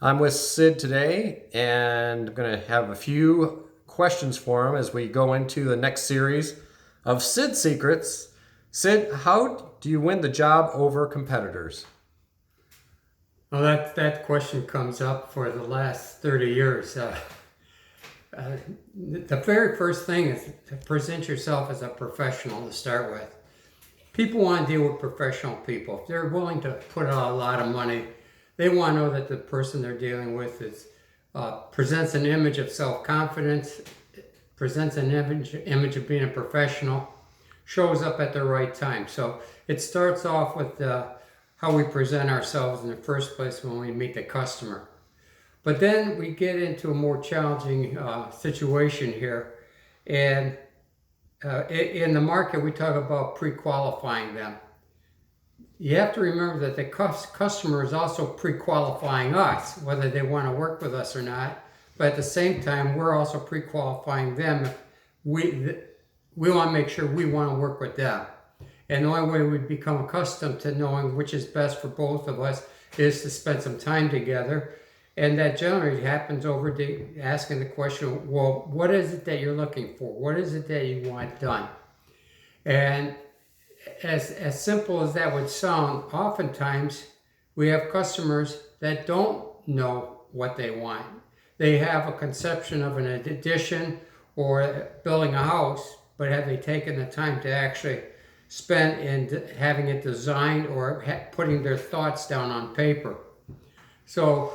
I'm with Sid today, and I'm going to have a few questions for him as we go into the next series of Sid Secrets. Sid, how do you win the job over competitors? Well, that question comes up for the last 30 years. The very first thing is to present yourself as a professional to start with. People want to deal with professional people. If they're willing to put out a lot of money, they want to know that the person they're dealing with presents an image of self-confidence, presents an image of being a professional, shows up at the right time. So it starts off with how we present ourselves in the first place when we meet the customer. But then we get into a more challenging situation here. And in the market, we talk about pre-qualifying them. You have to remember that the customer is also pre-qualifying us, whether they want to work with us or not. But at the same time, we're also pre-qualifying them. We want to make sure we want to work with them. And the only way we become accustomed to knowing which is best for both of us is to spend some time together. And that generally happens over asking the question, well, what is it that you're looking for? What is it that you want done? And as simple as that would sound, oftentimes we have customers that don't know what they want. They have a conception of an addition or building a house, but have they taken the time to actually spend in having it designed or putting their thoughts down on paper? So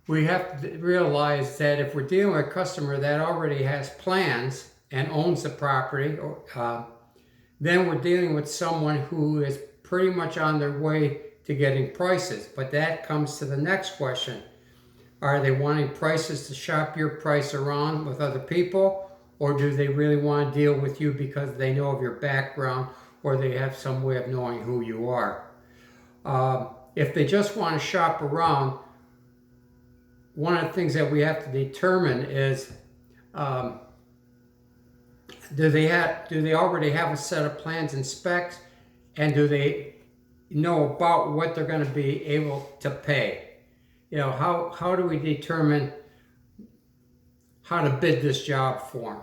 we have to realize that if we're dealing with a customer that already has plans and owns the property, then we're dealing with someone who is pretty much on their way to getting prices. But that comes to the next question. Are they wanting prices to shop your price around with other people? Or do they really want to deal with you because they know of your background or they have some way of knowing who you are? If they just want to shop around, one of the things that we have to determine is do they already have a set of plans and specs, and do they know about what they're going to be able to pay? You know, how do we determine how to bid this job for them?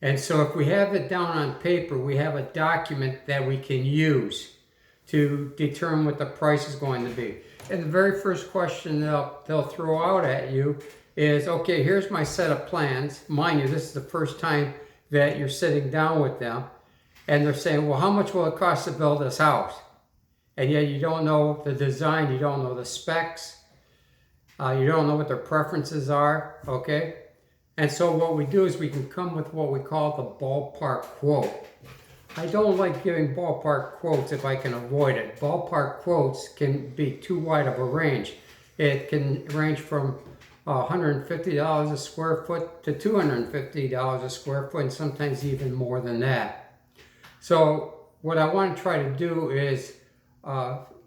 And so if we have it down on paper, we have a document that we can use to determine what the price is going to be. And the very first question they'll throw out at you is, okay, here's my set of plans. Mind you, this is the first time that you're sitting down with them. And they're saying, well, how much will it cost to build this house? And yet you don't know the design, you don't know the specs, you don't know what their preferences are, okay? And so what we do is we can come with what we call the ballpark quote. I don't like giving ballpark quotes if I can avoid it. Ballpark quotes can be too wide of a range. It can range from $150 a square foot to $250 a square foot, and sometimes even more than that. So what I want to try to do is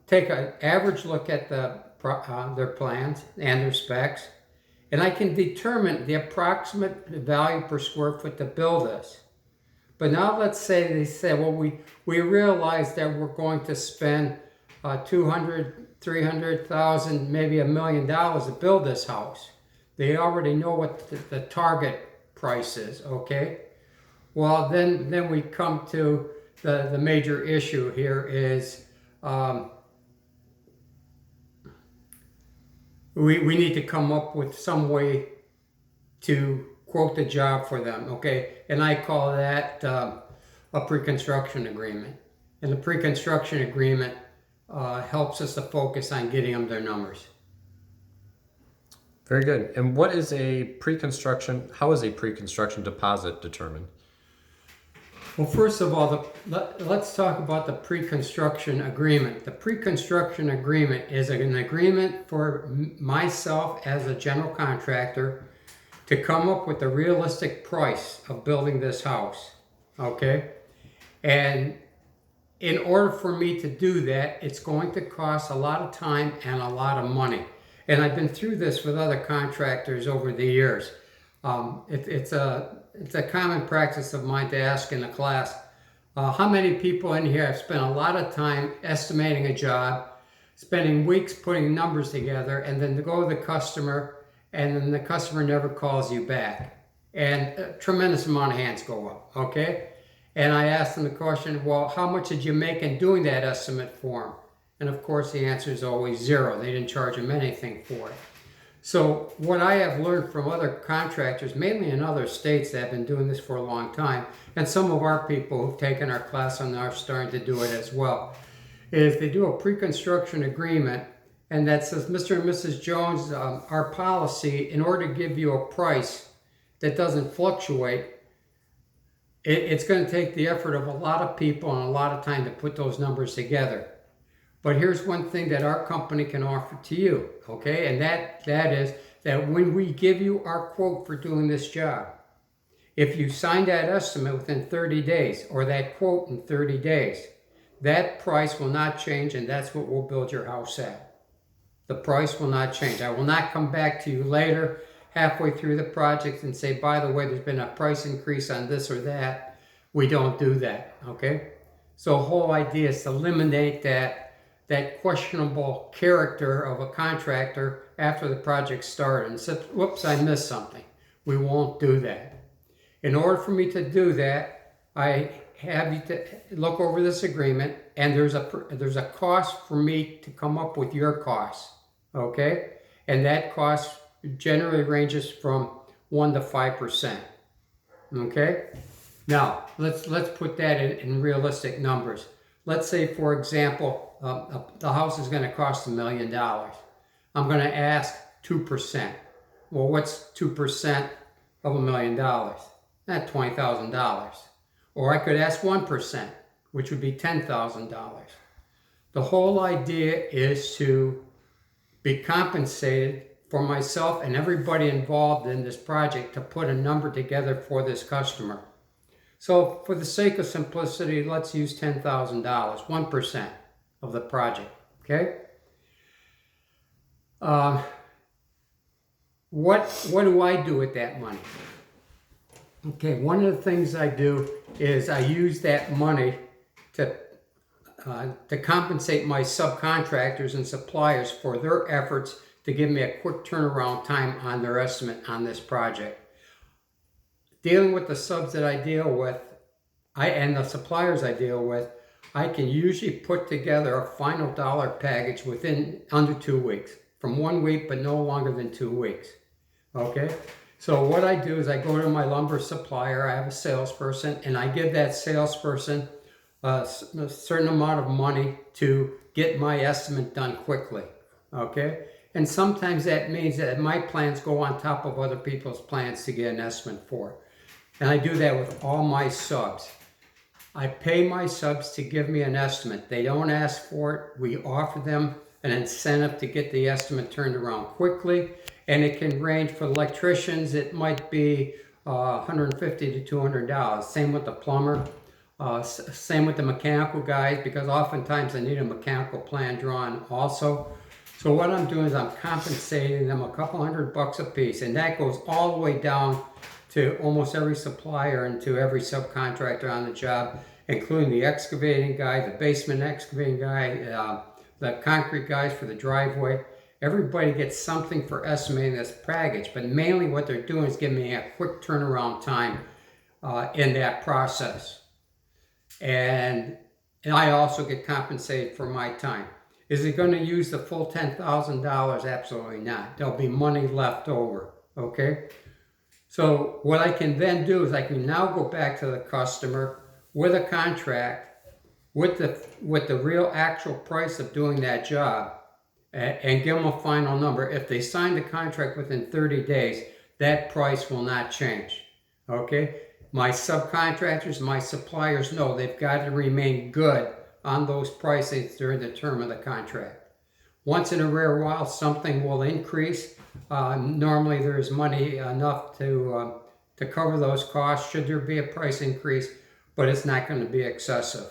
take an average look at their plans and their specs, and I can determine the approximate value per square foot to build this. But now let's say they say, well, we realize that we're going to spend $200,000, $300,000, maybe $1 million to build this house. They already know what the target price is, okay? Well, then we come to the major issue here is we need to come up with some way to quote the job for them, okay? And I call that a pre-construction agreement. And the pre-construction agreement helps us to focus on getting them their numbers. Very good. And what is a pre-construction, how is a pre-construction deposit determined? Well, first of all, let's talk about the pre-construction agreement. The pre-construction agreement is an agreement for myself as a general contractor to come up with a realistic price of building this house, okay? And in order for me to do that, it's going to cost a lot of time and a lot of money. And I've been through this with other contractors over the years. It's a common practice of mine to ask in a class, how many people in here have spent a lot of time estimating a job, spending weeks putting numbers together, and then to go to the customer, and then the customer never calls you back. And a tremendous amount of hands go up, okay? And I asked them the question, well, how much did you make in doing that estimate for them? And of course the answer is always zero. They didn't charge them anything for it. So what I have learned from other contractors, mainly in other states that have been doing this for a long time, and some of our people who've taken our class and are starting to do it as well, is they do a pre-construction agreement, and that says, Mr. and Mrs. Jones, our policy, in order to give you a price that doesn't fluctuate, it's going to take the effort of a lot of people and a lot of time to put those numbers together. But here's one thing that our company can offer to you, okay? And that is that when we give you our quote for doing this job, if you sign that estimate within 30 days or that quote in 30 days, that price will not change, and that's what we'll build your house at. The price will not change. I will not come back to you later halfway through the project and say, by the way, there's been a price increase on this or that. We don't do that, okay? So the whole idea is to eliminate that questionable character of a contractor after the project started and said, whoops, I missed something. We won't do that. In order for me to do that, I have you to look over this agreement, and there's a cost for me to come up with your costs, okay? And that cost generally ranges from 1 to 5%, okay? Now, let's put that in realistic numbers. Let's say, for example, the house is going to cost $1 million. I'm going to ask 2%. Well, what's 2% of $1 million? That's $20,000. Or I could ask 1%, which would be $10,000. The whole idea is to be compensated for myself and everybody involved in this project to put a number together for this customer. So for the sake of simplicity, let's use $10,000, 1% of the project, okay? What do I do with that money? Okay, one of the things I do is I use that money to compensate my subcontractors and suppliers for their efforts to give me a quick turnaround time on their estimate on this project. Dealing with the subs that I deal with, and the suppliers I deal with, I can usually put together a final dollar package within under 2 weeks. From 1 week, but no longer than 2 weeks. Okay? So what I do is I go to my lumber supplier, I have a salesperson, and I give that salesperson a certain amount of money to get my estimate done quickly. Okay? And sometimes that means that my plans go on top of other people's plans to get an estimate for. And I do that with all my subs. I pay my subs to give me an estimate. They don't ask for it. We offer them an incentive to get the estimate turned around quickly. And it can range for electricians. It might be $150 to $200. Same with the plumber. Same with the mechanical guys, because oftentimes I need a mechanical plan drawn also. So what I'm doing is I'm compensating them a couple $100 a piece. And that goes all the way down to almost every supplier and to every subcontractor on the job, including the excavating guy, the basement excavating guy, the concrete guys for the driveway. Everybody gets something for estimating this package, but mainly what they're doing is giving me a quick turnaround time in that process. And I also get compensated for my time. Is it going to use the full $10,000? Absolutely not. There'll be money left over, okay? So what I can then do is I can now go back to the customer with a contract, with the real actual price of doing that job, and give them a final number. If they sign the contract within 30 days, that price will not change, okay? My subcontractors, my suppliers know they've got to remain good on those prices during the term of the contract. Once in a rare while, something will increase. Normally there's money enough to cover those costs should there be a price increase, but it's not going to be excessive,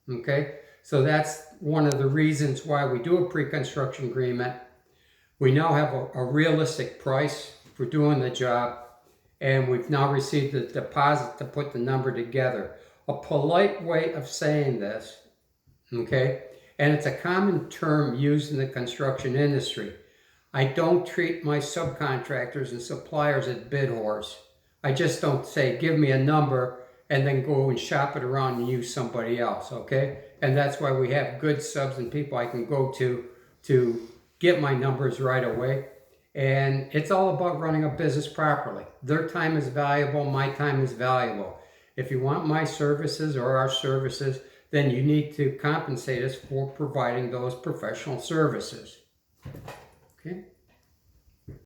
okay? So that's one of the reasons why we do a pre-construction agreement. We now have a realistic price for doing the job, and we've now received the deposit to put the number together. A polite way of saying this, okay, And it's a common term used in the construction industry. I don't treat my subcontractors and suppliers as bid whores. I just don't say, give me a number and then go and shop it around and use somebody else, okay? And that's why we have good subs and people I can go to get my numbers right away. And it's all about running a business properly. Their time is valuable, my time is valuable. If you want my services or our services, then you need to compensate us for providing those professional services. Okay?